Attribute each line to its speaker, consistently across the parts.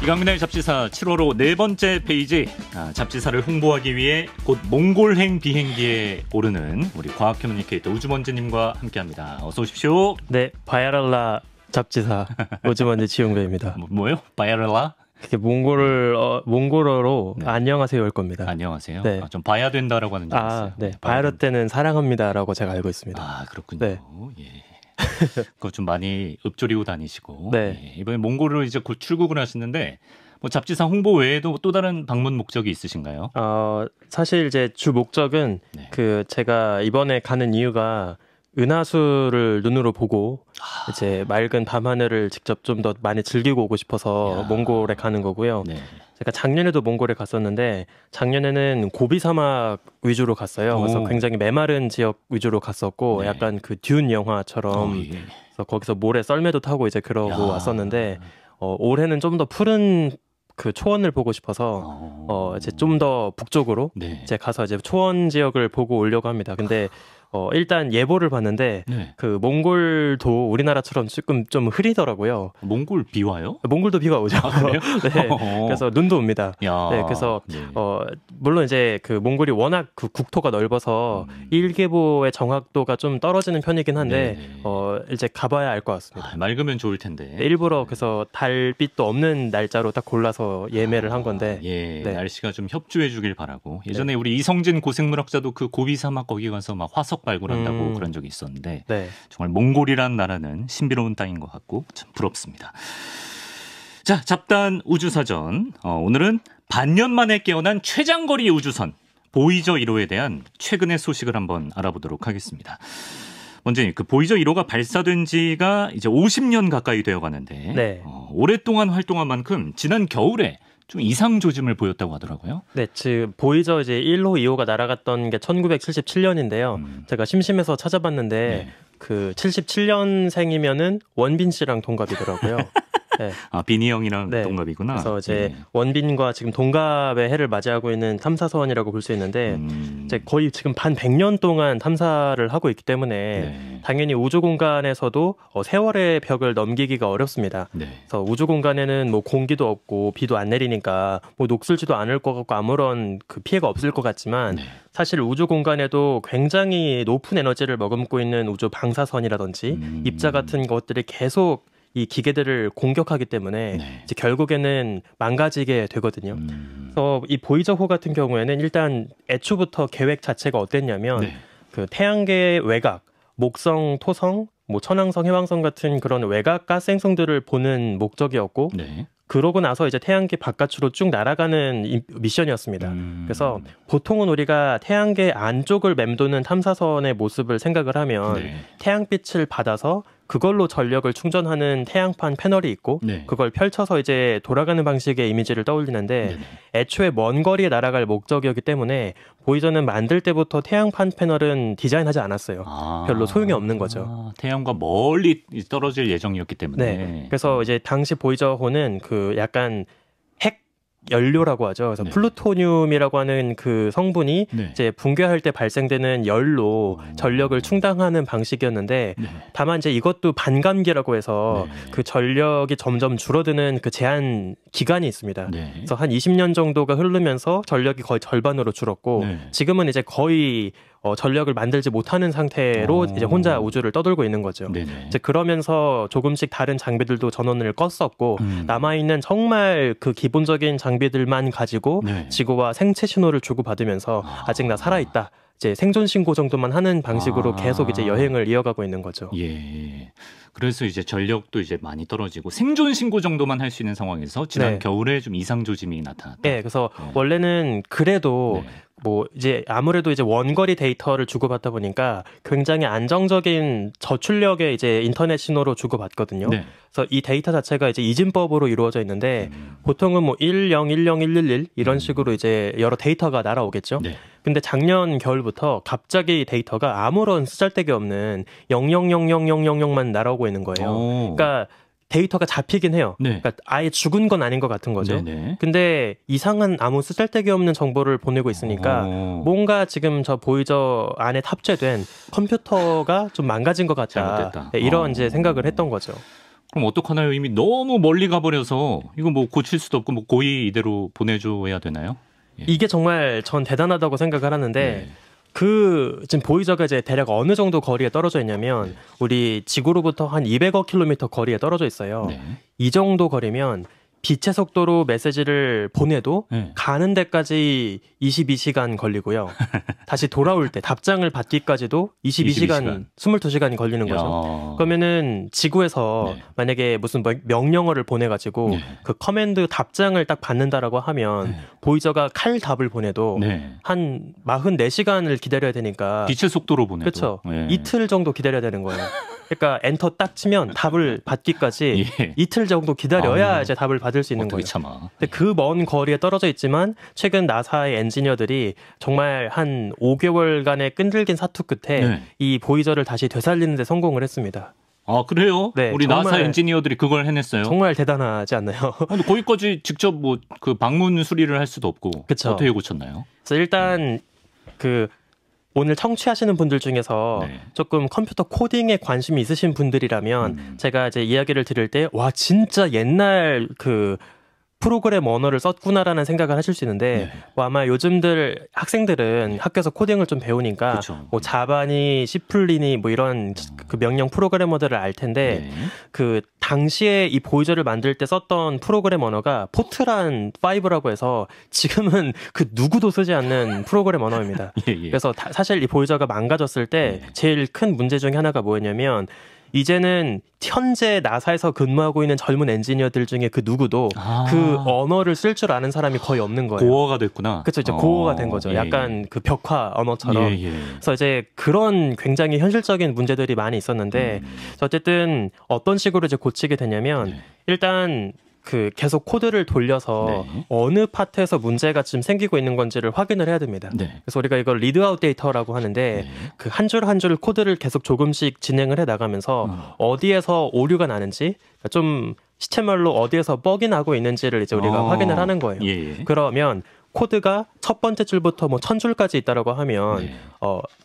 Speaker 1: 이강민의 잡지사 7월호 네 번째 페이지. 잡지사를 홍보하기 위해 곧 몽골행 비행기에 오르는 우리 과학 커뮤니케이터 우주먼지님과 함께합니다. 어서 오십시오.
Speaker 2: 네, 바야랄라 잡지사 우주먼지 지용배입니다.
Speaker 1: 뭐요? 바야랄라?
Speaker 2: 그게 몽골어로
Speaker 1: 네.
Speaker 2: 안녕하세요일 겁니다.
Speaker 1: 안녕하세요.
Speaker 2: 네.
Speaker 1: 좀 봐야 된다라고 하는 줄 알았어요.
Speaker 2: 네. 바야르 때는 사랑합니다라고 제가 알고 있습니다.
Speaker 1: 아, 그렇군요.
Speaker 2: 네.
Speaker 1: 예. 그거 좀 많이 읊조리고 다니시고.
Speaker 2: 네.
Speaker 1: 예. 이번에 몽골을 이제 곧 출국을 하시는데 뭐 잡지사 홍보 외에도 또 다른 방문 목적이 있으신가요?
Speaker 2: 사실 이제 주 목적은
Speaker 1: 네.
Speaker 2: 제가 이번에 가는 이유가 은하수를 눈으로 보고 이제 맑은 밤하늘을 직접 좀 더 많이 즐기고 오고 싶어서 몽골에 가는 거고요.
Speaker 1: 네.
Speaker 2: 제가 작년에도 몽골에 갔었는데 작년에는 고비 사막 위주로 갔어요. 그래서 굉장히 메마른 지역 위주로 갔었고
Speaker 1: 네.
Speaker 2: 약간 그 듄 영화처럼
Speaker 1: 예.
Speaker 2: 그래서 거기서 모래 썰매도 타고 이제 그러고 왔었는데 올해는 좀 더 푸른 그 초원을 보고 싶어서 이제 좀 더 북쪽으로
Speaker 1: 네.
Speaker 2: 이제 가서 이제 초원 지역을 보고 오려고 합니다. 근데 일단 예보를 봤는데
Speaker 1: 네.
Speaker 2: 그 몽골도 우리나라처럼 조금 좀 흐리더라고요.
Speaker 1: 몽골 비 와요?
Speaker 2: 몽골도 비가 오죠.
Speaker 1: 그래요?
Speaker 2: 네. 그래서 눈도 옵니다.
Speaker 1: 야.
Speaker 2: 네, 그래서
Speaker 1: 네.
Speaker 2: 물론 이제 그 몽골이 워낙 그 국토가 넓어서 일계보의 정확도가 좀 떨어지는 편이긴 한데 이제 가봐야 알 것 같습니다.
Speaker 1: 맑으면 좋을 텐데.
Speaker 2: 네, 일부러 그래서 달빛도 없는 날짜로 딱 골라서 예매를 한 건데.
Speaker 1: 예,
Speaker 2: 네.
Speaker 1: 날씨가 좀 협조해주길 바라고. 예전에 우리 이성진 고생물학자도 그 고비 사막 거기 가서 막 화석 발굴한다고 그런 적이 있었는데
Speaker 2: 네.
Speaker 1: 정말 몽골이란 나라는 신비로운 땅인 것 같고 참 부럽습니다. 자, 잡단 우주사전. 오늘은 반년 만에 깨어난 최장거리 우주선 보이저 1호에 대한 최근의 소식을 한번 알아보도록 하겠습니다. 먼저 그 보이저 1호가 발사된 지가 이제 50년 가까이 되어 가는데
Speaker 2: 네.
Speaker 1: 오랫동안 활동한 만큼 지난 겨울에 좀 이상 조짐을 보였다고 하더라고요.
Speaker 2: 네, 지금 보이저 이제 1호, 2호가 날아갔던 게 1977년인데요. 제가 심심해서 찾아봤는데
Speaker 1: 네.
Speaker 2: 그 77년생이면은 원빈 씨랑 동갑이더라고요. 네.
Speaker 1: 비니 형이랑
Speaker 2: 네.
Speaker 1: 동갑이구나.
Speaker 2: 그래서 이제
Speaker 1: 네.
Speaker 2: 원빈과 지금 동갑의 해를 맞이하고 있는 탐사선이라고 볼 수 있는데 이제 거의 지금 반 100년 동안 탐사를 하고 있기 때문에
Speaker 1: 네.
Speaker 2: 당연히 우주 공간에서도 세월의 벽을 넘기기가 어렵습니다.
Speaker 1: 네.
Speaker 2: 그래서 우주 공간에는 뭐 공기도 없고 비도 안 내리니까 뭐 녹슬지도 않을 것 같고 아무런 그 피해가 없을 것 같지만
Speaker 1: 네.
Speaker 2: 사실 우주 공간에도 굉장히 높은 에너지를 머금고 있는 우주 방사선이라든지 입자 같은 것들이 계속 이 기계들을 공격하기 때문에
Speaker 1: 네.
Speaker 2: 이제 결국에는 망가지게 되거든요. 그래서 이 보이저호 같은 경우에는 일단 애초부터 계획 자체가 어땠냐면
Speaker 1: 네.
Speaker 2: 그 태양계 외곽, 목성, 토성, 뭐 천왕성, 해왕성 같은 그런 외곽 가스 행성들을 보는 목적이었고
Speaker 1: 네.
Speaker 2: 그러고 나서 이제 태양계 바깥으로 쭉 날아가는 미션이었습니다. 그래서 보통은 우리가 태양계 안쪽을 맴도는 탐사선의 모습을 생각을 하면
Speaker 1: 네.
Speaker 2: 태양빛을 받아서 그걸로 전력을 충전하는 태양판 패널이 있고
Speaker 1: 네.
Speaker 2: 그걸 펼쳐서 이제 돌아가는 방식의 이미지를 떠올리는데
Speaker 1: 네네.
Speaker 2: 애초에 먼 거리에 날아갈 목적이었기 때문에 보이저는 만들 때부터 태양판 패널은 디자인하지 않았어요. 별로 소용이 없는 거죠.
Speaker 1: 태양과 멀리 떨어질 예정이었기 때문에.
Speaker 2: 네. 그래서 이제 당시 보이저호는 그 약간 핵 연료라고 하죠. 그래서
Speaker 1: 네.
Speaker 2: 플루토늄이라고 하는 그 성분이
Speaker 1: 네.
Speaker 2: 이제 붕괴할 때 발생되는 열로 전력을 충당하는 방식이었는데
Speaker 1: 네.
Speaker 2: 다만 이제 이것도 반감기라고 해서
Speaker 1: 네.
Speaker 2: 그 전력이 점점 줄어드는 그 제한 기간이 있습니다.
Speaker 1: 네.
Speaker 2: 그래서 한 20년 정도가 흐르면서 전력이 거의 절반으로 줄었고
Speaker 1: 네.
Speaker 2: 지금은 이제 거의 전력을 만들지 못하는 상태로 이제 혼자 우주를 떠돌고 있는 거죠.
Speaker 1: 네네.
Speaker 2: 이제 그러면서 조금씩 다른 장비들도 전원을 껐었고 남아있는 정말 그 기본적인 장비들만 가지고
Speaker 1: 네.
Speaker 2: 지구와 생체 신호를 주고받으면서 아직 나 살아있다. 이제 생존 신고 정도만 하는 방식으로 계속 이제 여행을 이어가고 있는 거죠.
Speaker 1: 예. 그래서 이제 전력도 이제 많이 떨어지고 생존 신고 정도만 할 수 있는 상황에서 지난
Speaker 2: 네.
Speaker 1: 겨울에 좀 이상 조짐이 나타났다.
Speaker 2: 네, 그래서 원래는 그래도
Speaker 1: 네.
Speaker 2: 뭐 이제 아무래도 이제 원거리 데이터를 주고받다 보니까 굉장히 안정적인 저출력의 이제 인터넷 신호로 주고받거든요.
Speaker 1: 네.
Speaker 2: 그래서 이 데이터 자체가 이제 이진법으로 이루어져 있는데 보통은 뭐 10101111 이런 식으로 이제 여러 데이터가 날아오겠죠.
Speaker 1: 네.
Speaker 2: 근데 작년 겨울부터 갑자기 데이터가 아무런 쓰잘데기 없는 000000만 날아오고 있는 거예요. 그러니까 데이터가 잡히긴 해요.
Speaker 1: 네.
Speaker 2: 그러니까 아예 죽은 건 아닌 것 같은 거죠.
Speaker 1: 네네.
Speaker 2: 근데 이상한 아무 쓰잘데기 없는 정보를 보내고 있으니까 뭔가 지금 저 보이저 안에 탑재된 컴퓨터가 좀 망가진 것 같다.
Speaker 1: 잘못됐다.
Speaker 2: 네, 이런 이제 생각을 했던 거죠.
Speaker 1: 그럼 어떡하나요? 이미 너무 멀리 가버려서 이거 뭐 고칠 수도 없고 뭐 고의 이대로 보내줘야 되나요? 예.
Speaker 2: 이게 정말 전 대단하다고 생각을 하는데
Speaker 1: 네.
Speaker 2: 지금 보이저가 이제 대략 어느 정도 거리에 떨어져 있냐면 우리 지구로부터 한 200억 킬로미터 거리에 떨어져 있어요.
Speaker 1: 네.
Speaker 2: 이 정도 거리면 빛의 속도로 메시지를 보내도
Speaker 1: 네.
Speaker 2: 가는 데까지 22시간 걸리고요. 다시 돌아올 때 답장을 받기까지도 22시간, 22시간이 걸리는 거죠. 그러면은 지구에서
Speaker 1: 네.
Speaker 2: 만약에 무슨 명령어를 보내가지고
Speaker 1: 네.
Speaker 2: 그 커맨드 답장을 딱 받는다라고 하면
Speaker 1: 네.
Speaker 2: 보이저가 칼답을 보내도
Speaker 1: 네.
Speaker 2: 한 44시간을 기다려야 되니까
Speaker 1: 빛의 속도로 보내도.
Speaker 2: 그렇죠.
Speaker 1: 예.
Speaker 2: 이틀 정도 기다려야 되는 거예요. 그러니까 엔터 딱 치면 답을 받기까지
Speaker 1: 예.
Speaker 2: 이틀 정도 기다려야
Speaker 1: 아유,
Speaker 2: 이제 답을 받을 수 있는
Speaker 1: 어떻게
Speaker 2: 거예요.
Speaker 1: 참아.
Speaker 2: 근데 그 먼 거리에 떨어져 있지만 최근 나사의 엔지니어들이 정말 한 5개월간의 끈질긴 사투 끝에
Speaker 1: 네.
Speaker 2: 이 보이저를 다시 되살리는 데 성공을 했습니다.
Speaker 1: 아, 그래요?
Speaker 2: 네,
Speaker 1: 우리
Speaker 2: 정말-
Speaker 1: 나사 엔지니어들이 그걸 해냈어요.
Speaker 2: 정말 대단하지 않나요?
Speaker 1: 근데 거기까지 직접 뭐 그 방문 수리를 할 수도 없고
Speaker 2: 그쵸.
Speaker 1: 어떻게 고쳤나요?
Speaker 2: 그래서 일단 오늘 청취하시는 분들 중에서
Speaker 1: 네.
Speaker 2: 조금 컴퓨터 코딩에 관심이 있으신 분들이라면 제가 이제 이야기를 드릴 때 와 진짜 옛날 프로그램 언어를 썼구나라는 생각을 하실 수 있는데
Speaker 1: 네.
Speaker 2: 뭐 아마 요즘들 학생들은 학교에서 코딩을 좀 배우니까
Speaker 1: 그쵸.
Speaker 2: 뭐 자바니, 시플리니 뭐 이런 그 명령 프로그래머들을 알 텐데
Speaker 1: 네.
Speaker 2: 그 당시에 이 보이저를 만들 때 썼던 프로그램 언어가 포트란 5라고 해서 지금은 그 누구도 쓰지 않는 프로그램 언어입니다.
Speaker 1: 예, 예.
Speaker 2: 그래서 사실 이 보이저가 망가졌을 때
Speaker 1: 네.
Speaker 2: 제일 큰 문제 중에 하나가 뭐였냐면 이제는 현재 나사에서 근무하고 있는 젊은 엔지니어들 중에 그 누구도 그 언어를 쓸 줄 아는 사람이 거의 없는 거예요.
Speaker 1: 고어가 됐구나.
Speaker 2: 그렇죠. 이제 고어가 된 거죠.
Speaker 1: 예,
Speaker 2: 약간 그 벽화 언어처럼.
Speaker 1: 예, 예.
Speaker 2: 그래서 이제 그런 굉장히 현실적인 문제들이 많이 있었는데 어쨌든 어떤 식으로 이제 고치게 되냐면
Speaker 1: 네.
Speaker 2: 일단 계속 코드를 돌려서
Speaker 1: 네.
Speaker 2: 어느 파트에서 문제가 지금 생기고 있는 건지를 확인을 해야 됩니다.
Speaker 1: 네.
Speaker 2: 그래서 우리가 이걸 리드아웃 데이터라고 하는데
Speaker 1: 네.
Speaker 2: 그 한 줄 한 줄 코드를 계속 조금씩 진행을 해 나가면서 어디에서 오류가 나는지 좀 시체말로 어디에서 뻑이 나고 있는지를 이제 우리가 확인을 하는 거예요.
Speaker 1: 예.
Speaker 2: 그러면 코드가 첫 번째 줄부터 뭐 1000줄까지 있다라고 하면
Speaker 1: 네.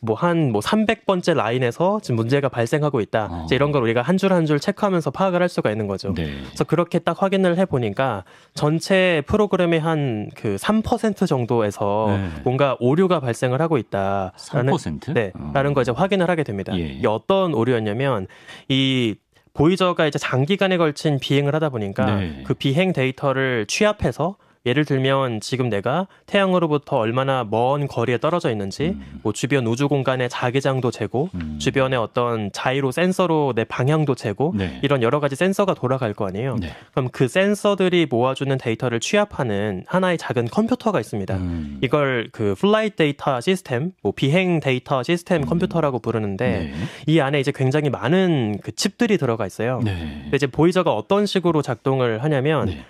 Speaker 2: 뭐 300번째 라인에서 지금 문제가 발생하고 있다. 이제 이런 걸 우리가 한 줄 한 줄 체크하면서 파악을 할 수가 있는 거죠.
Speaker 1: 네.
Speaker 2: 그래서 그렇게 딱 확인을 해 보니까 전체 프로그램의 한 3% 정도에서
Speaker 1: 네.
Speaker 2: 뭔가 오류가 발생을 하고 있다라는
Speaker 1: 3%?
Speaker 2: 네, 라는 거 이제 확인을 하게 됩니다.
Speaker 1: 예.
Speaker 2: 이게 어떤 오류였냐면 이 보이저가 이제 장기간에 걸친 비행을 하다 보니까
Speaker 1: 네.
Speaker 2: 그 비행 데이터를 취합해서 예를 들면 지금 내가 태양으로부터 얼마나 먼 거리에 떨어져 있는지 뭐 주변 우주 공간의 자기장도 재고 주변에 어떤 자이로 센서로 내 방향도 재고
Speaker 1: 네.
Speaker 2: 이런 여러 가지 센서가 돌아갈 거 아니에요.
Speaker 1: 네.
Speaker 2: 그럼 그 센서들이 모아주는 데이터를 취합하는 하나의 작은 컴퓨터가 있습니다. 이걸 플라이트 데이터 시스템, 뭐 비행 데이터 시스템 컴퓨터라고 부르는데
Speaker 1: 네.
Speaker 2: 이 안에 이제 굉장히 많은 그 칩들이 들어가 있어요.
Speaker 1: 네.
Speaker 2: 근데 이제 보이저가 어떤 식으로 작동을 하냐면
Speaker 1: 네.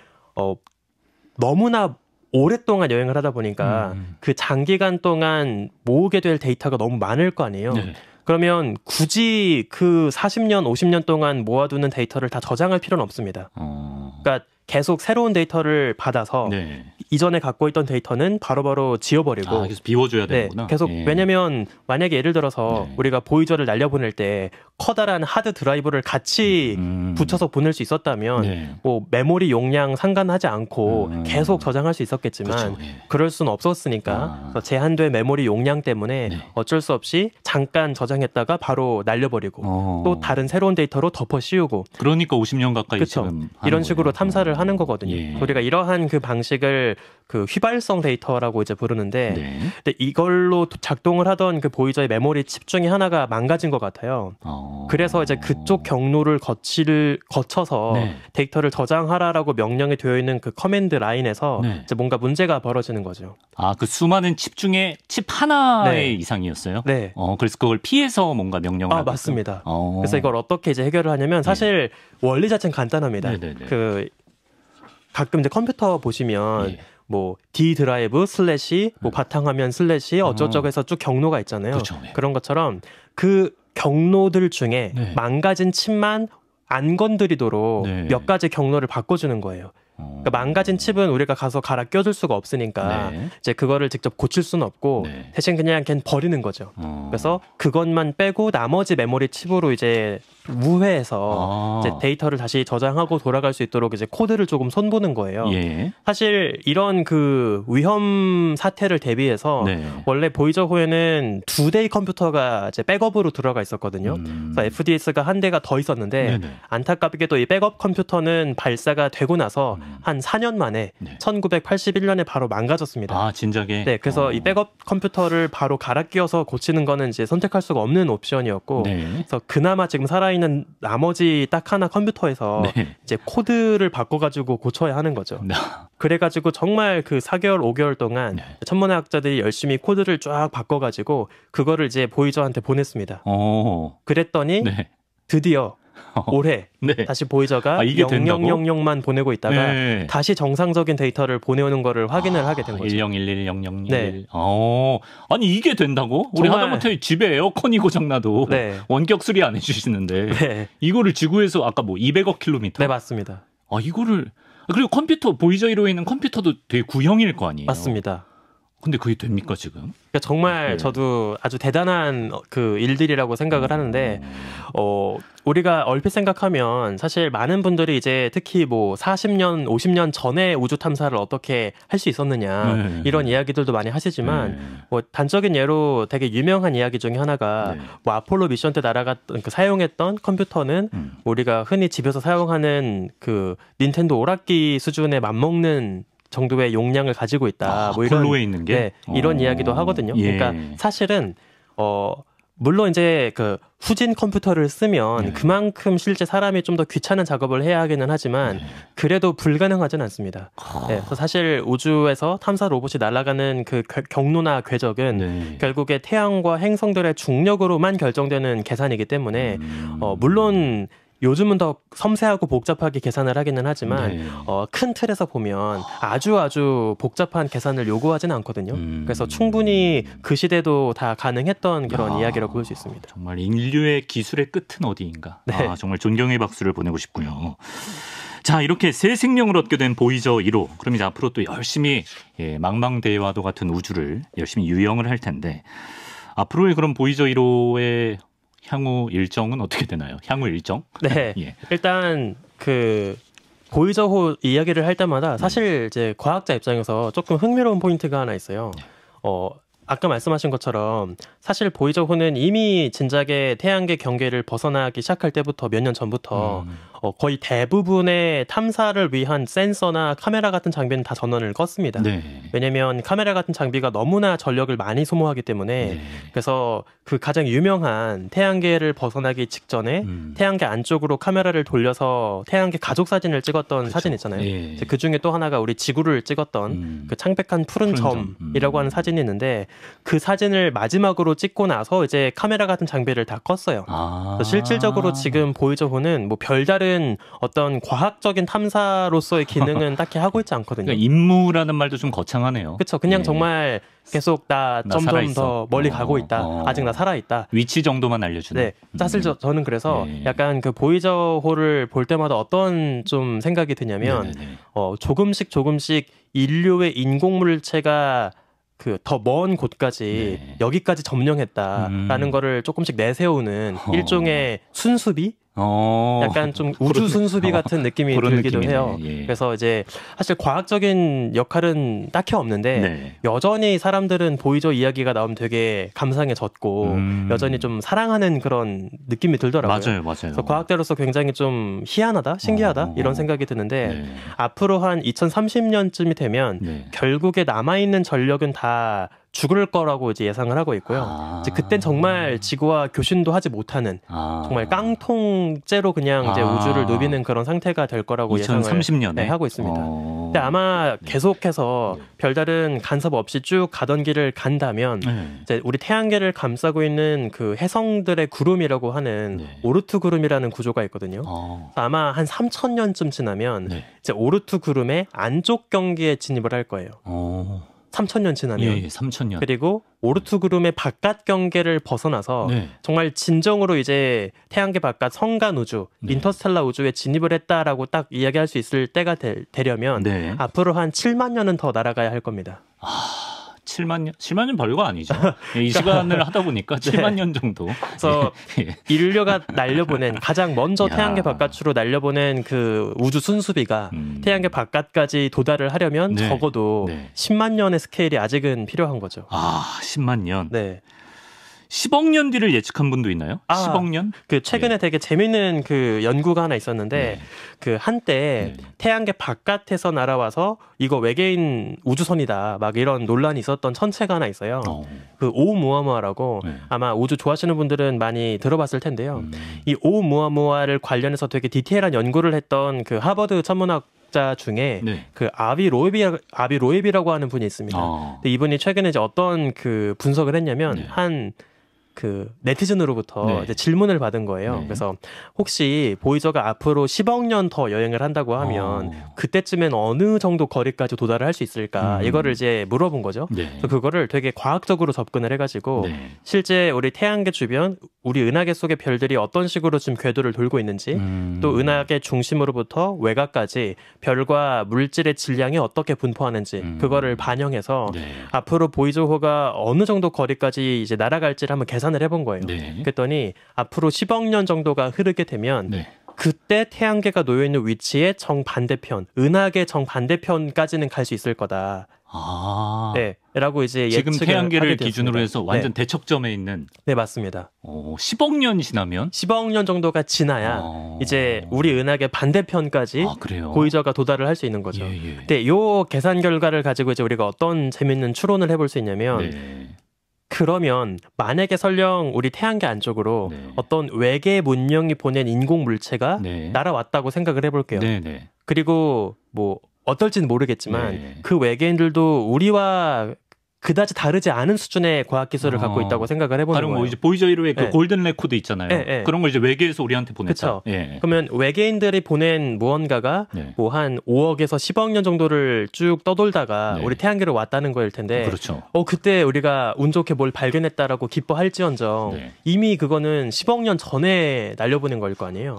Speaker 2: 너무나 오랫동안 여행을 하다 보니까 그 장기간 동안 모으게 될 데이터가 너무 많을 거 아니에요.
Speaker 1: 네.
Speaker 2: 그러면 굳이 그 40년, 50년 동안 모아두는 데이터를 다 저장할 필요는 없습니다. 그러니까 계속 새로운 데이터를 받아서
Speaker 1: 네.
Speaker 2: 이전에 갖고 있던 데이터는 바로바로 지워버리고
Speaker 1: 계속 비워줘야
Speaker 2: 네,
Speaker 1: 되는구나.
Speaker 2: 계속
Speaker 1: 예.
Speaker 2: 왜냐면 만약에 예를 들어서
Speaker 1: 네.
Speaker 2: 우리가 보이저를 날려보낼 때 커다란 하드 드라이브를 같이 붙여서 보낼 수 있었다면
Speaker 1: 네.
Speaker 2: 뭐 메모리 용량 상관하지 않고 계속 저장할 수 있었겠지만
Speaker 1: 그렇죠. 예.
Speaker 2: 그럴 수는 없었으니까 그래서 제한된 메모리 용량 때문에
Speaker 1: 네.
Speaker 2: 어쩔 수 없이 잠깐 저장했다가 바로 날려버리고 또 다른 새로운 데이터로 덮어 씌우고
Speaker 1: 그러니까 50년 가까이
Speaker 2: 그렇죠.
Speaker 1: 지금 하는
Speaker 2: 이런 식으로
Speaker 1: 거예요.
Speaker 2: 탐사를 하는 거거든요.
Speaker 1: 예.
Speaker 2: 우리가 이러한 그 방식을 휘발성 데이터라고 이제 부르는데
Speaker 1: 네.
Speaker 2: 근데 이걸로 작동을 하던 그 보이저의 메모리 칩 중에 하나가 망가진 것 같아요. 그래서 이제 그쪽 경로를 거쳐서
Speaker 1: 네.
Speaker 2: 데이터를 저장하라라고 명령이 되어 있는 그 커맨드 라인에서
Speaker 1: 네.
Speaker 2: 이제 뭔가 문제가 벌어지는 거죠.
Speaker 1: 그 수많은 칩 중에 칩 하나의
Speaker 2: 네.
Speaker 1: 이상이었어요?
Speaker 2: 네.
Speaker 1: 그래서 그걸 피해서 뭔가 명령을 하고
Speaker 2: 맞습니다.
Speaker 1: 있어요?
Speaker 2: 그래서 이걸 어떻게 이제 해결을 하냐면 사실 원리 자체는 간단합니다.
Speaker 1: 네네네.
Speaker 2: 가끔 이제 컴퓨터 보시면
Speaker 1: 예.
Speaker 2: 뭐 D 드라이브 슬래시 뭐 바탕화면 슬래시 어쩌저쩌고 해서 쭉 경로가 있잖아요.
Speaker 1: 그렇죠. 네.
Speaker 2: 그런 것처럼 그 경로들 중에
Speaker 1: 네.
Speaker 2: 망가진 칩만 안 건드리도록
Speaker 1: 네.
Speaker 2: 몇 가지 경로를 바꿔주는 거예요. 그러니까 망가진 칩은 우리가 가서 갈아 껴줄 수가 없으니까
Speaker 1: 네.
Speaker 2: 이제 그거를 직접 고칠 수는 없고
Speaker 1: 네.
Speaker 2: 대신 그냥 버리는 거죠. 그래서 그것만 빼고 나머지 메모리 칩으로 이제 우회해서 이제 데이터를 다시 저장하고 돌아갈 수 있도록 이제 코드를 조금 손보는 거예요.
Speaker 1: 예.
Speaker 2: 사실 이런 그 위험 사태를 대비해서
Speaker 1: 네.
Speaker 2: 원래 보이저호에는 2대의 컴퓨터가 이제 백업으로 들어가 있었거든요. 그래서 FDS가 한 대가 더 있었는데
Speaker 1: 네네.
Speaker 2: 안타깝게도 이 백업 컴퓨터는 발사가 되고 나서 한 4년 만에
Speaker 1: 네.
Speaker 2: 1981년에 바로 망가졌습니다.
Speaker 1: 아, 진작에.
Speaker 2: 네, 그래서 이 백업 컴퓨터를 바로 갈아 끼워서 고치는 거는 이제 선택할 수가 없는 옵션이었고,
Speaker 1: 네.
Speaker 2: 그래서 그나마 지금 살아있는 나머지 딱 하나 컴퓨터에서
Speaker 1: 네.
Speaker 2: 이제 코드를 바꿔가지고 고쳐야 하는 거죠.
Speaker 1: 네.
Speaker 2: 그래가지고 정말 그 4개월, 5개월 동안
Speaker 1: 네.
Speaker 2: 천문학자들이 열심히 코드를 쫙 바꿔가지고 그거를 이제 보이저한테 보냈습니다. 그랬더니
Speaker 1: 네.
Speaker 2: 드디어 올해
Speaker 1: 네.
Speaker 2: 다시 보이저가
Speaker 1: 아, 이게 된다고?
Speaker 2: 0000만 보내고 있다가
Speaker 1: 네.
Speaker 2: 다시 정상적인 데이터를 보내오는 거를 확인을 하게 된 거죠.
Speaker 1: 10110011.
Speaker 2: 네.
Speaker 1: 아니 이게 된다고? 우리
Speaker 2: 정말-
Speaker 1: 하다못해 집에 에어컨이 고장나도
Speaker 2: 네.
Speaker 1: 원격 수리 안 해주시는데
Speaker 2: 네.
Speaker 1: 이거를 지구에서 아까 뭐 200억 킬로미터?
Speaker 2: 네, 맞습니다.
Speaker 1: 아 이거를 그리고 컴퓨터 보이저 1호에 있는 컴퓨터도 되게 구형일 거 아니에요?
Speaker 2: 맞습니다.
Speaker 1: 근데 그게 됩니까 지금?
Speaker 2: 그러니까 정말
Speaker 1: 네.
Speaker 2: 저도 아주 대단한 그 일들이라고 생각을 하는데, 우리가 얼핏 생각하면 사실 많은 분들이 이제 특히 뭐 40년, 50년 전에 우주 탐사를 어떻게 할 수 있었느냐
Speaker 1: 네.
Speaker 2: 이런 이야기들도 많이 하시지만
Speaker 1: 네.
Speaker 2: 뭐 단적인 예로 되게 유명한 이야기 중에 하나가
Speaker 1: 네.
Speaker 2: 뭐 아폴로 미션 때 날아갔던 그 사용했던 컴퓨터는 우리가 흔히 집에서 사용하는 그 닌텐도 오락기 수준에 맞먹는 정도의 용량을 가지고 있다. 뭐 이런
Speaker 1: 아폴로에 있는 게?
Speaker 2: 네, 이런 이야기도 하거든요.
Speaker 1: 예.
Speaker 2: 그러니까 사실은 물론 이제 그 후진 컴퓨터를 쓰면
Speaker 1: 네.
Speaker 2: 그만큼 실제 사람이 좀 더 귀찮은 작업을 해야 하기는 하지만
Speaker 1: 네.
Speaker 2: 그래도 불가능하진 않습니다. 네, 그래서 사실 우주에서 탐사 로봇이 날아가는 그 경로나 궤적은
Speaker 1: 네.
Speaker 2: 결국에 태양과 행성들의 중력으로만 결정되는 계산이기 때문에 물론 요즘은 더 섬세하고 복잡하게 계산을 하기는 하지만
Speaker 1: 네.
Speaker 2: 큰 틀에서 보면 아주 복잡한 계산을 요구하지는 않거든요. 그래서 충분히 그 시대도 다 가능했던 그런 이야기라고 볼 수 있습니다.
Speaker 1: 정말 인류의 기술의 끝은 어디인가?
Speaker 2: 네.
Speaker 1: 정말 존경의 박수를 보내고 싶고요. 자, 이렇게 새 생명을 얻게 된 보이저 1호. 그럼 이제 앞으로 또 열심히 망망대해와도 같은 우주를 열심히 유영을 할 텐데 앞으로의 그런 보이저 1호의 향후 일정은 어떻게 되나요? 향후 일정?
Speaker 2: 네.
Speaker 1: 예.
Speaker 2: 일단 그 보이저호 이야기를 할 때마다 사실 이제 과학자 입장에서 조금 흥미로운 포인트가 하나 있어요. 아까 말씀하신 것처럼 사실 보이저호는 이미 진작에 태양계 경계를 벗어나기 시작할 때부터 몇 년 전부터 거의 대부분의 탐사를 위한 센서나 카메라 같은 장비는 다 전원을 껐습니다.
Speaker 1: 네.
Speaker 2: 왜냐하면 카메라 같은 장비가 너무나 전력을 많이 소모하기 때문에
Speaker 1: 네.
Speaker 2: 그래서 그 가장 유명한 태양계를 벗어나기 직전에 태양계 안쪽으로 카메라를 돌려서 태양계 가족 사진을 찍었던 사진 있잖아요.
Speaker 1: 예.
Speaker 2: 그 중에 또 하나가 우리 지구를 찍었던 그 창백한 푸른 점이라고 하는 사진이 있는데 그 사진을 마지막으로 찍고 나서 이제 카메라 같은 장비를 다 껐어요. 그래서 실질적으로 지금 보이저호는 뭐 별다른 어떤 과학적인 탐사로서의 기능은 딱히 하고 있지 않거든요.
Speaker 1: 그러니까 임무라는 말도 좀 거창하네요.
Speaker 2: 그렇죠. 그냥
Speaker 1: 예.
Speaker 2: 정말 계속 나 점점
Speaker 1: 살아있어.
Speaker 2: 더 멀리 가고 있다. 아직 나 살아있다.
Speaker 1: 위치 정도만 알려주는.
Speaker 2: 네, 사실 저는 그래서
Speaker 1: 예.
Speaker 2: 약간 그 보이저호를 볼 때마다 어떤 좀 생각이 드냐면
Speaker 1: 네네네.
Speaker 2: 조금씩 인류의 인공물체가 그 더 먼 곳까지
Speaker 1: 네.
Speaker 2: 여기까지 점령했다라는 거를 조금씩 내세우는 일종의 순수비? 약간 좀 우주 순수비 같은 느낌이
Speaker 1: 그런
Speaker 2: 들기도
Speaker 1: 느낌이네.
Speaker 2: 해요.
Speaker 1: 예.
Speaker 2: 그래서 이제 사실 과학적인 역할은 딱히 없는데
Speaker 1: 네.
Speaker 2: 여전히 사람들은 보이저 이야기가 나오면 되게 감상해졌고 여전히 좀 사랑하는 그런 느낌이 들더라고요.
Speaker 1: 맞아요.
Speaker 2: 그래서 과학자로서 굉장히 좀 희한하다, 신기하다 이런 생각이 드는데
Speaker 1: 네.
Speaker 2: 앞으로 한 2030년쯤이 되면
Speaker 1: 네.
Speaker 2: 결국에 남아있는 전력은 다 죽을 거라고 이제 예상을 하고 있고요. 이제 그땐 정말 지구와 교신도 하지 못하는 정말 깡통째로 그냥 이제 우주를 누비는 그런 상태가 될 거라고
Speaker 1: 2030년에?
Speaker 2: 예상을 하고 있습니다. 근데 아마 계속해서 별다른 간섭 없이 쭉 가던 길을 간다면 이제 우리 태양계를 감싸고 있는 그 해성들의 구름이라고 하는 오르트 구름이라는 구조가 있거든요. 아마 한 3000년쯤 지나면 이제 오르트 구름의 안쪽 경계에 진입을 할 거예요. 3000년 지나면.
Speaker 1: 예, 3000년.
Speaker 2: 그리고 오르트 구름의 바깥 경계를 벗어나서 정말 진정으로 이제 태양계 바깥 성간 우주, 인터스텔라 우주에 진입을 했다라고 딱 이야기할 수 있을 때가 되려면 앞으로 한 7만 년은 더 날아가야 할 겁니다.
Speaker 1: 7만 년? 7만 년 별거 아니죠. 이 시간을 하다 보니까 7만 년 정도.
Speaker 2: 그래서 인류가 날려보낸 가장 먼저 태양계 바깥으로 날려보낸 그 우주 순수비가 태양계 바깥까지 도달을 하려면 적어도 10만 년의 스케일이 아직은 필요한 거죠.
Speaker 1: 10만 년.
Speaker 2: 네.
Speaker 1: 10억 년 뒤를 예측한 분도 있나요? 10억 년?
Speaker 2: 그 최근에 되게 재밌는 그 연구가 하나 있었는데 그 한때 태양계 바깥에서 날아와서 이거 외계인 우주선이다 막 이런 논란이 있었던 천체가 하나 있어요. 그 오umu아무아라고 아마 우주 좋아하시는 분들은 많이 들어봤을 텐데요. 이 오umu아무아를 관련해서 되게 디테일한 연구를 했던 그 하버드 천문학 자 중에 그 아비 로에비라고 하는 분이 있습니다. 근데 이분이 최근에 이제 어떤 그 분석을 했냐면 한 그 네티즌으로부터 이제 질문을 받은 거예요. 그래서 혹시 보이저가 앞으로 10억 년 더 여행을 한다고 하면 그때쯤엔 어느 정도 거리까지 도달을 할 수 있을까? 이거를 이제 물어본 거죠. 그래서 그거를 되게 과학적으로 접근을 해가지고 실제 우리 태양계 주변 우리 은하계 속의 별들이 어떤 식으로 지금 궤도를 돌고 있는지 또 은하계 중심으로부터 외곽까지 별과 물질의 질량이 어떻게 분포하는지 그거를 반영해서 앞으로 보이저호가 어느 정도 거리까지 이제 날아갈지를 한번 계산을 해본 거예요. 그랬더니 앞으로 10억 년 정도가 흐르게 되면 그때 태양계가 놓여 있는 위치의 정반대편, 은하계 정반대편까지는 갈 수 있을 거다. 네, 라고 이제
Speaker 1: 지금 태양계를
Speaker 2: 하게
Speaker 1: 기준으로 해서 완전 대척점에 있는.
Speaker 2: 네, 맞습니다.
Speaker 1: 10억 년 지나면?
Speaker 2: 10억 년 정도가 지나야 이제 우리 은하계 반대편까지 보이저가 도달을 할 수 있는 거죠. 근데 요 계산 결과를 가지고 이제 우리가 어떤 재밌는 추론을 해볼 수 있냐면 그러면 만약에 설령 우리 태양계 안쪽으로 어떤 외계 문명이 보낸 인공 물체가 날아왔다고 생각을 해볼게요. 그리고 뭐 어떨지는 모르겠지만 그 외계인들도 우리와 그다지 다르지 않은 수준의 과학 기술을 갖고 있다고 생각을 해보는 거예요.
Speaker 1: 뭐 이제 보이저 1호의 그 골든 레코드 있잖아요. 그런 걸 이제 외계에서 우리한테 보냈다.
Speaker 2: 그러면 외계인들이 보낸 무언가가 뭐 한 5억에서 10억 년 정도를 쭉 떠돌다가 우리 태양계로 왔다는 거일 텐데 그때 우리가 운 좋게 뭘 발견했다라고 기뻐할지언정 이미 그거는 10억 년 전에 날려보낸 거일 거 아니에요.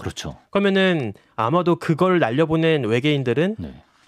Speaker 2: 그러면은 아마도 그걸 날려보낸 외계인들은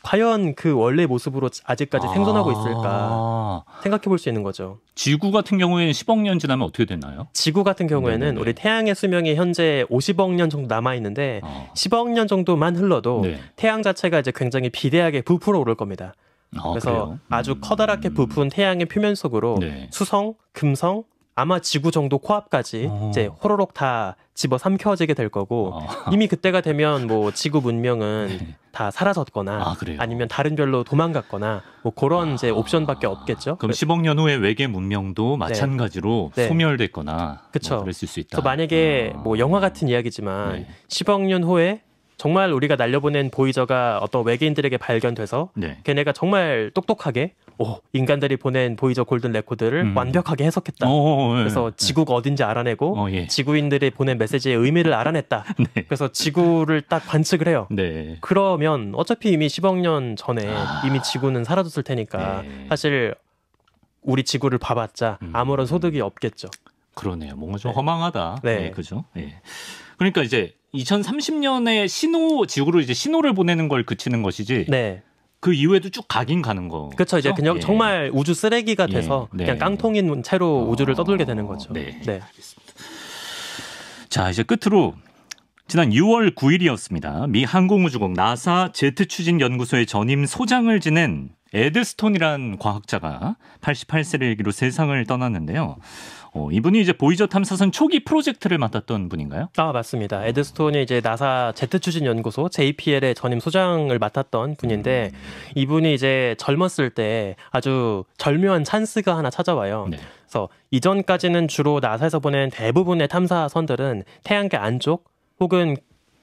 Speaker 2: 과연 그 원래 모습으로 아직까지 생존하고 있을까 생각해 볼 수 있는 거죠.
Speaker 1: 지구 같은 경우에는 10억 년 지나면 어떻게 되나요?
Speaker 2: 지구 같은 경우에는 우리 태양의 수명이 현재 50억 년 정도 남아 있는데 10억 년 정도만 흘러도 태양 자체가 이제 굉장히 비대하게 부풀어 오를 겁니다. 그래서 아주 커다랗게 부푼 태양의 표면 속으로 수성, 금성, 아마 지구 정도 코앞까지 이제 호로록 다 집어 삼켜지게 될 거고 이미 그때가 되면 뭐 지구 문명은 다 사라졌거나 아니면 다른 별로 도망갔거나 뭐 그런 이제 옵션밖에 없겠죠.
Speaker 1: 그럼 10억 년 후에 외계 문명도 마찬가지로 소멸됐거나 뭐 그랬을 수 있다.
Speaker 2: 그래서 만약에 뭐 영화 같은 이야기지만 10억 년 후에 정말 우리가 날려보낸 보이저가 어떤 외계인들에게 발견돼서 걔네가 정말 똑똑하게 인간들이 보낸 보이저 골든 레코드를 완벽하게 해석했다. 그래서 지구가 어딘지 알아내고 지구인들이 보낸 메시지의 의미를 알아냈다. 그래서 지구를 딱 관측을 해요. 그러면 어차피 이미 10억 년 전에 이미 지구는 사라졌을 테니까 사실 우리 지구를 봐봤자 아무런 소득이 없겠죠.
Speaker 1: 그러네요. 뭔가 좀 허망하다. 그죠? 그러니까 이제 2030년에 지구로 이제 신호를 보내는 걸 그치는 것이지. 그 이후에도 쭉 가긴 가는 거.
Speaker 2: 그렇죠. 이제 그냥 정말 우주 쓰레기가 돼서 그냥 깡통인 채로 우주를 떠돌게 되는 거죠.
Speaker 1: 알겠습니다. 자, 이제 끝으로 지난 6월 9일이었습니다. 미 항공우주국 나사 제트 추진 연구소의 전임 소장을 지낸 에드 스톤이란 과학자가 88세를 일기로 세상을 떠났는데요. 이분이 이제 보이저 탐사선 초기 프로젝트를 맡았던 분인가요?
Speaker 2: 맞습니다. 에드 스톤이 이제 나사 제트 추진 연구소 JPL의 전임 소장을 맡았던 분인데 이분이 이제 젊었을 때 아주 절묘한 찬스가 하나 찾아와요. 그래서 이전까지는 주로 나사에서 보낸 대부분의 탐사선들은 태양계 안쪽 혹은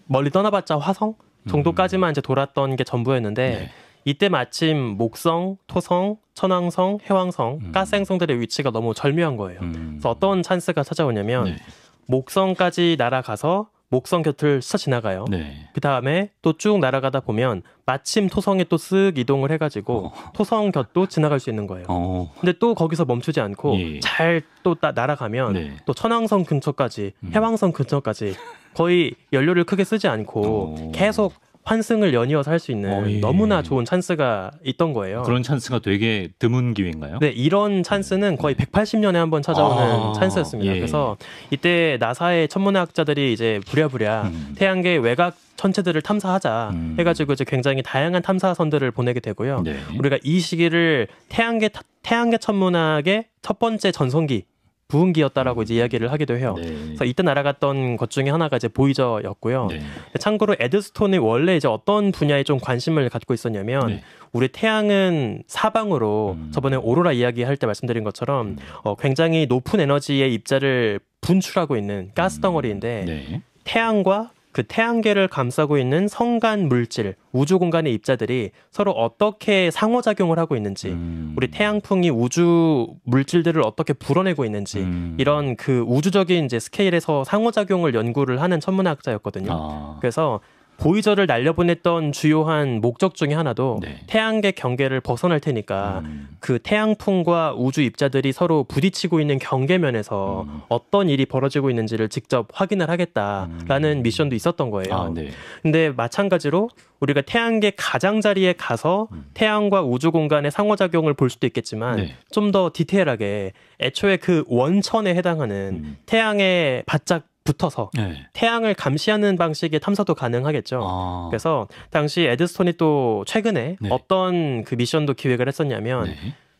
Speaker 2: 멀리 떠나봤자 화성 정도까지만 이제 돌았던 게 전부였는데 이때 마침 목성, 토성, 천왕성, 해왕성, 가스행성들의 위치가 너무 절묘한 거예요. 그래서 어떤 찬스가 찾아오냐면 목성까지 날아가서 목성 곁을 스쳐 지나가요. 그 다음에 또 쭉 날아가다 보면 마침 토성에 또 쓱 이동을 해가지고 토성 곁도 지나갈 수 있는 거예요. 근데 또 거기서 멈추지 않고 잘 또 날아가면 또 천왕성 근처까지, 해왕성 근처까지 거의 연료를 크게 쓰지 않고 계속 환승을 연이어서 할 수 있는
Speaker 1: 예.
Speaker 2: 너무나 좋은 찬스가 있던 거예요.
Speaker 1: 그런 찬스가 되게 드문 기회인가요?
Speaker 2: 네, 이런 찬스는 거의 180년에 한 번 찾아오는 찬스였습니다.
Speaker 1: 예.
Speaker 2: 그래서 이때 나사의 천문학자들이 이제 부랴부랴 태양계 외곽 천체들을 탐사하자 해가지고 이제 굉장히 다양한 탐사선들을 보내게 되고요.
Speaker 1: 네.
Speaker 2: 우리가 이 시기를 태양계 천문학의 첫 번째 전성기, 부흥기였다라고 이제 이야기를 하기도 해요.
Speaker 1: 네.
Speaker 2: 그래서 이때 날아갔던 것 중에 하나가 이제 보이저였고요.
Speaker 1: 네.
Speaker 2: 참고로 에드스톤이 원래 이제 어떤 분야에 좀 관심을 갖고 있었냐면
Speaker 1: 네.
Speaker 2: 우리 태양은 사방으로 저번에 오로라 이야기할 때 말씀드린 것처럼 굉장히 높은 에너지의 입자를 분출하고 있는 가스 덩어리인데
Speaker 1: 네.
Speaker 2: 태양과 그 태양계를 감싸고 있는 성간 물질, 우주 공간의 입자들이 서로 어떻게 상호작용을 하고 있는지, 우리 태양풍이 우주 물질들을 어떻게 불어내고 있는지, 이런 그 우주적인 이제 스케일에서 상호작용을 연구를 하는 천문학자였거든요. 그래서 보이저를 날려보냈던 주요한 목적 중에 하나도
Speaker 1: 네.
Speaker 2: 태양계 경계를 벗어날 테니까 그 태양풍과 우주 입자들이 서로 부딪히고 있는 경계면에서 어떤 일이 벌어지고 있는지를 직접 확인을 하겠다라는 미션도 있었던 거예요.
Speaker 1: 네.
Speaker 2: 근데 마찬가지로 우리가 태양계 가장자리에 가서 태양과 우주 공간의 상호작용을 볼 수도 있겠지만
Speaker 1: 네.
Speaker 2: 좀 더 디테일하게 애초에 그 원천에 해당하는 태양에 바짝 붙어서
Speaker 1: 네.
Speaker 2: 태양을 감시하는 방식의 탐사도 가능하겠죠. 그래서 당시 에드스톤이 또 최근에
Speaker 1: 네.
Speaker 2: 어떤 그 미션도 기획을 했었냐면
Speaker 1: 네.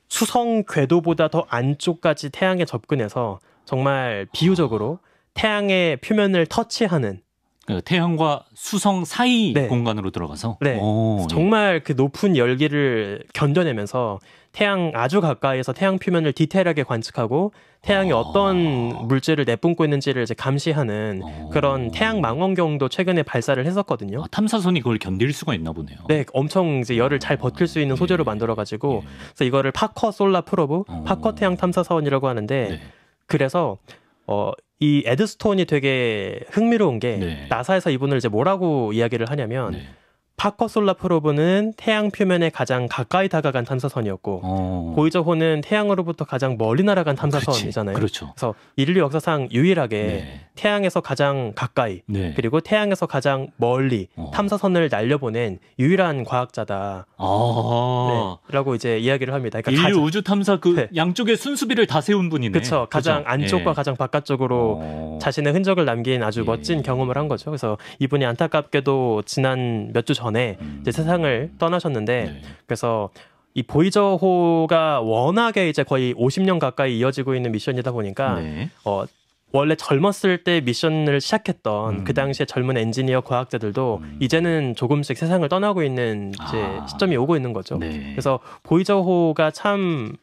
Speaker 2: 수성 궤도보다 더 안쪽까지 태양에 접근해서 정말 비유적으로 태양의 표면을 터치하는
Speaker 1: 태양과 수성 사이
Speaker 2: 네.
Speaker 1: 공간으로 들어가서
Speaker 2: 네. 정말 그 높은 열기를 견뎌내면서 태양 아주 가까이에서 태양 표면을 디테일하게 관측하고 태양이 어떤 물질을 내뿜고 있는지를 이제 감시하는 그런 태양 망원경도 최근에 발사를 했었거든요.
Speaker 1: 탐사선이 그걸 견딜 수가 있나 보네요.
Speaker 2: 네, 엄청 이제 열을 잘 버틸 수 있는 소재로 만들어가지고 그래서 이거를 파커 솔라 프로브, 파커 태양 탐사선이라고 하는데
Speaker 1: 네.
Speaker 2: 그래서 이 에드스톤이 되게 흥미로운 게
Speaker 1: 네.
Speaker 2: 나사에서 이분을 이제 뭐라고 이야기를 하냐면
Speaker 1: 네.
Speaker 2: 파커 솔라 프로브는 태양 표면에 가장 가까이 다가간 탐사선이었고 보이저호는 태양으로부터 가장 멀리 날아간 탐사선이잖아요.
Speaker 1: 그렇죠.
Speaker 2: 그래서 인류 역사상 유일하게
Speaker 1: 네.
Speaker 2: 태양에서 가장 가까이
Speaker 1: 네.
Speaker 2: 그리고 태양에서 가장 멀리 탐사선을 날려보낸 유일한 과학자다. 네, 라고 이제 이야기를 합니다. 그러니까
Speaker 1: 인류 우주 탐사 그
Speaker 2: 네.
Speaker 1: 양쪽에 순수비를 다 세운 분이네.
Speaker 2: 그렇죠. 가장
Speaker 1: 그죠?
Speaker 2: 안쪽과
Speaker 1: 예.
Speaker 2: 가장 바깥쪽으로 자신의 흔적을 남긴 아주 멋진 경험을 한 거죠. 그래서 이분이 안타깝게도 지난 몇 주 전에 이제 세상을 떠나셨는데
Speaker 1: 네.
Speaker 2: 그래서 이 보이저호가 워낙에 이제 거의 50년 가까이 이어지고 있는 미션이다 보니까
Speaker 1: 네.
Speaker 2: 원래 젊었을 때 미션을 시작했던 그 당시에 젊은 엔지니어 과학자들도 이제는 조금씩 세상을 떠나고 있는 이제 시점이 오고 있는 거죠.
Speaker 1: 네.
Speaker 2: 그래서 보이저호가 참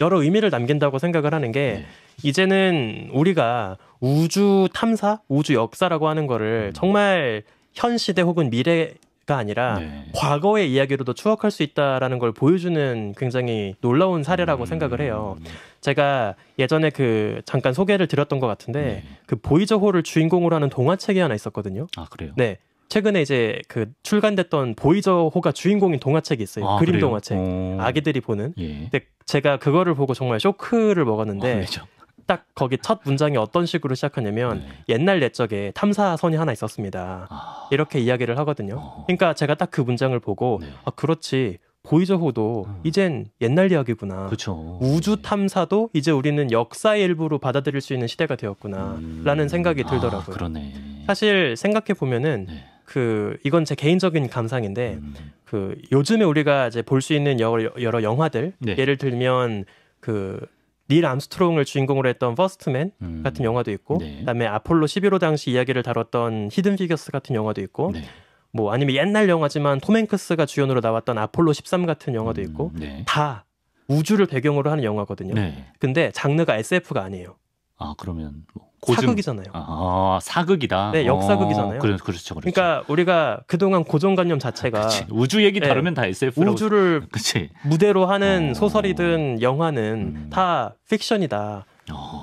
Speaker 2: 여러 의미를 남긴다고 생각을 하는 게 이제는 우리가 우주 탐사, 우주 역사라고 하는 거를 정말 현 시대 혹은 미래가 아니라 과거의 이야기로도 추억할 수 있다라는 걸 보여주는 굉장히 놀라운 사례라고 생각을 해요. 제가 예전에 그 잠깐 소개를 드렸던 것 같은데 그 보이저호를 주인공으로 하는 동화책이 하나 있었거든요.
Speaker 1: 아, 그래요?
Speaker 2: 네. 최근에 이제 그 출간됐던 보이저호가 주인공인 동화책이 있어요. 그림
Speaker 1: 그래요?
Speaker 2: 동화책. 아기들이 보는.
Speaker 1: 예.
Speaker 2: 근데 제가 그거를 보고 정말 쇼크를 먹었는데
Speaker 1: 그렇죠.
Speaker 2: 딱 거기 첫 문장이 어떤 식으로 시작하냐면 옛날 옛적에 탐사선이 하나 있었습니다. 이렇게 이야기를 하거든요. 그러니까 제가 딱 그 문장을 보고 아 그렇지. 보이저호도 이젠 옛날 이야기구나.
Speaker 1: 그렇죠.
Speaker 2: 우주 탐사도 이제 우리는 역사의 일부로 받아들일 수 있는 시대가 되었구나. 라는 생각이 들더라고요.
Speaker 1: 그러네.
Speaker 2: 사실 생각해 보면은 이건 제 개인적인 감상인데 요즘에 우리가 이제 볼 수 있는 여러 영화들 예를 들면 닐 암스트롱을 주인공으로 했던 퍼스트맨 같은 영화도 있고 그다음에 아폴로 11호 당시 이야기를 다뤘던 히든 피겨스 같은 영화도 있고 뭐 아니면 옛날 영화지만 톰 행크스가 주연으로 나왔던 아폴로 13 같은 영화도 있고 다 우주를 배경으로 하는 영화거든요. 근데 장르가 SF가 아니에요.
Speaker 1: 아, 그러면
Speaker 2: 사극이잖아요.
Speaker 1: 사극이다.
Speaker 2: 네, 역사극이잖아요.
Speaker 1: 그렇죠.
Speaker 2: 그러니까 우리가 그동안 고정관념 자체가
Speaker 1: 우주 얘기 다루면 다 SF라고.
Speaker 2: 우주를 무대로 하는 소설이든 영화는 다 픽션이다.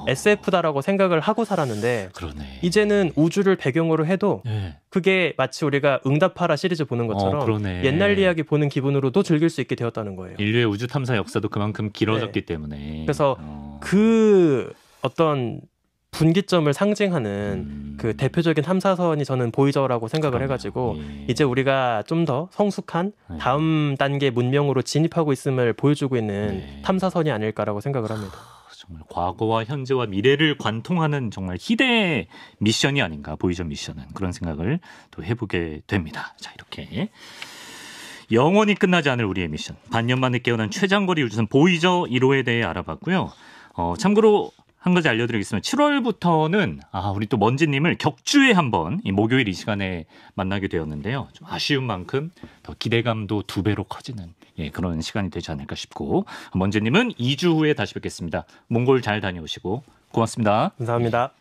Speaker 2: SF다라고 생각을 하고 살았는데
Speaker 1: 그러네.
Speaker 2: 이제는 우주를 배경으로 해도 그게 마치 우리가 응답하라 시리즈 보는 것처럼 옛날 이야기 보는 기분으로도 즐길 수 있게 되었다는 거예요.
Speaker 1: 인류의 우주 탐사 역사도 그만큼 길어졌기 때문에.
Speaker 2: 그래서 그 어떤 분기점을 상징하는 그 대표적인 탐사선이 저는 보이저라고 생각을 해가지고
Speaker 1: 예.
Speaker 2: 이제 우리가 좀 더 성숙한 다음 단계 문명으로 진입하고 있음을 보여주고 있는
Speaker 1: 네.
Speaker 2: 탐사선이 아닐까라고 생각을 합니다.
Speaker 1: 정말 과거와 현재와 미래를 관통하는 정말 희대의 미션이 아닌가, 보이저 미션은. 그런 생각을 또 해보게 됩니다. 자, 이렇게 영원히 끝나지 않을 우리의 미션, 반년 만에 깨어난 최장거리 우주선 보이저 1호에 대해 알아봤고요. 참고로 한 가지 알려드리겠습니다. 7월부터는 우리 또 먼지님을 격주에 한번 목요일 이 시간에 만나게 되었는데요. 좀 아쉬운 만큼 더 기대감도 2배로 커지는 그런 시간이 되지 않을까 싶고, 먼지님은 2주 후에 다시 뵙겠습니다. 몽골 잘 다녀오시고 고맙습니다.
Speaker 2: 감사합니다.